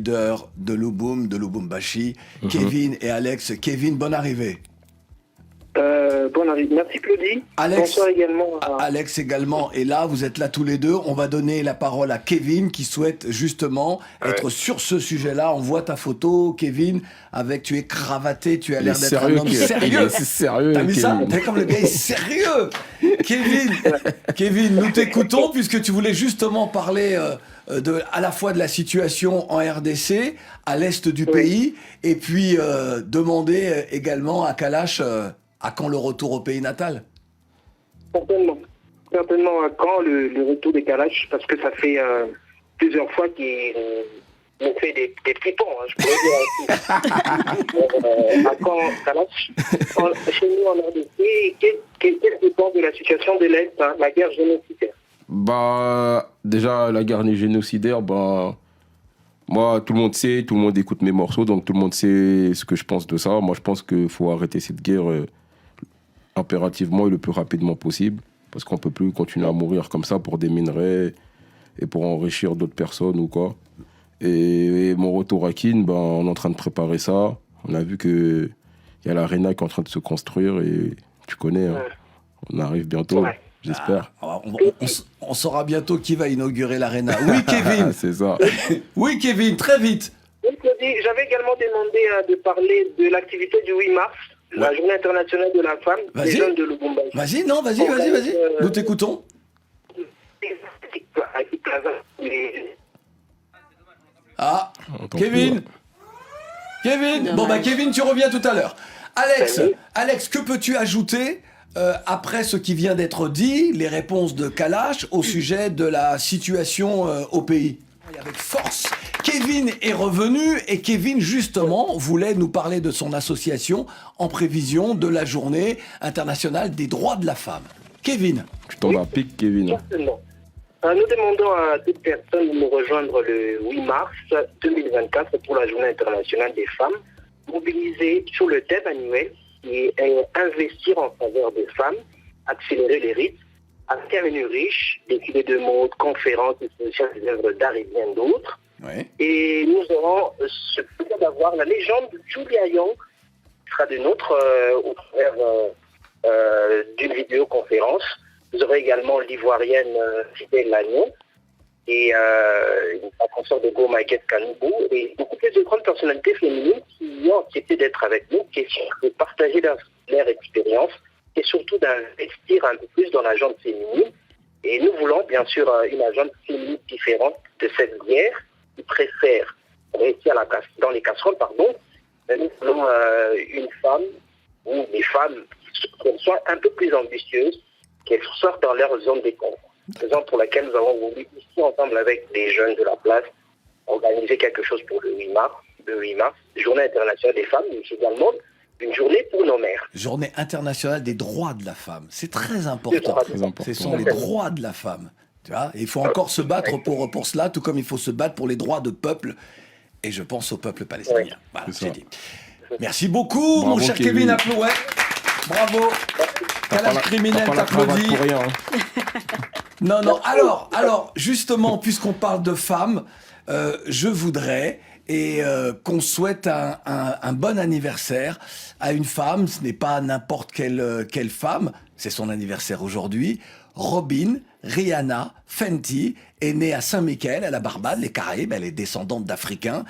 leader de Lubumbashi, Kevin et Alex. Kevin, bonne arrivée. Bonne arrivée. Merci Claudie. Alex, bonsoir également. Alex également. Et là, vous êtes là tous les deux. On va donner la parole à Kevin qui souhaite justement être sur ce sujet-là. On voit ta photo, Kevin, avec tu es cravaté, tu as l'air d'être un homme sérieux. C'est sérieux. T'as mis ça? T'es comme le gars est sérieux. Kevin, nous t'écoutons puisque tu voulais justement parler à la fois de la situation en RDC, à l'est du pays, et puis demander également à Kalash à quand le retour au pays natal. Certainement. Certainement à quand le retour des Kalash, parce que ça fait plusieurs fois qu'ils ont fait des fripons, hein, je pourrais dire. À quand Kalash chez nous en RDC, qu'est-ce que tu penses de la situation de l'Est, hein, la guerre génocidaire? Bah, déjà, la guerre génocidaire, bah, moi, tout le monde sait, tout le monde écoute mes morceaux, donc tout le monde sait ce que je pense de ça. Moi, je pense qu'il faut arrêter cette guerre impérativement et le plus rapidement possible, parce qu'on ne peut plus continuer à mourir comme ça pour des minerais et pour enrichir d'autres personnes ou quoi. Et mon retour à Kin, ben, on est en train de préparer ça. On a vu qu'il y a l'arena qui est en train de se construire et tu connais, hein, on arrive bientôt, j'espère. On saura bientôt qui va inaugurer l'arena. Oui, Kevin. C'est ça. Oui, Kevin, très vite. Oui, Claudie, j'avais également demandé de parler de l'activité du 8 mars. La journée internationale de la femme, des jeunes de Lubumbashi. Vas-y. Nous t'écoutons. Ah, Kevin. Bon, Kevin, tu reviens tout à l'heure. Alex, que peux-tu ajouter après ce qui vient d'être dit, les réponses de Kalash au sujet de la situation au pays? Avec force, Kevin est revenu et Kevin, justement, voulait nous parler de son association en prévision de la journée internationale des droits de la femme. Kevin. Tu tombes à pic, Kevin. Certainement. Nous demandons à toute personne de nous rejoindre le 8 mars 2024 pour la journée internationale des femmes, mobilisée sur le thème annuel qui est investir en faveur des femmes, accélérer les rythmes, intervenir riche, défilés de mode, conférences, expositions des œuvres d'art et bien d'autres. Oui. Et nous aurons ce plaisir d'avoir la légende Julia Young, qui sera de notre au travers d'une vidéoconférence. Vous aurez également l'ivoirienne Fidèle Lagnon et la consort de Go Maguette Kanoubou et beaucoup plus de grandes personnalités féminines qui ont accepté d'être avec nous, qui de partager leur expérience et surtout d'investir un peu plus dans la gente féminine. Et nous voulons bien sûr une agente féminine différente de cette guerre qui préfère rester dans les casseroles, mais nous voulons une femme ou des femmes qui soient un peu plus ambitieuses, qu'elles sortent dans leur zone de confort. Raison pour laquelle nous avons voulu ici ensemble avec des jeunes de la place organiser quelque chose pour le 8 mars, Journée internationale des femmes, mais également une journée pour nos mères. Journée internationale des droits de la femme. C'est très important. Ce sont les droits de la femme. Tu vois, il faut encore se battre pour cela, tout comme il faut se battre pour les droits de peuple. Et je pense au peuple palestinien. Oui, voilà, j'ai dit. Merci beaucoup, mon cher Kevin Aplouet. Bravo. Kalash criminel t'applaudit. Non. Alors, justement, puisqu'on parle de femmes, je voudrais qu'on souhaite un bon anniversaire à une femme. Ce n'est pas n'importe quelle femme, c'est son anniversaire aujourd'hui. Robin Rihanna Fenty est née à Saint-Michel, à la Barbade, les Caraïbes. Elle est descendante d'Africains.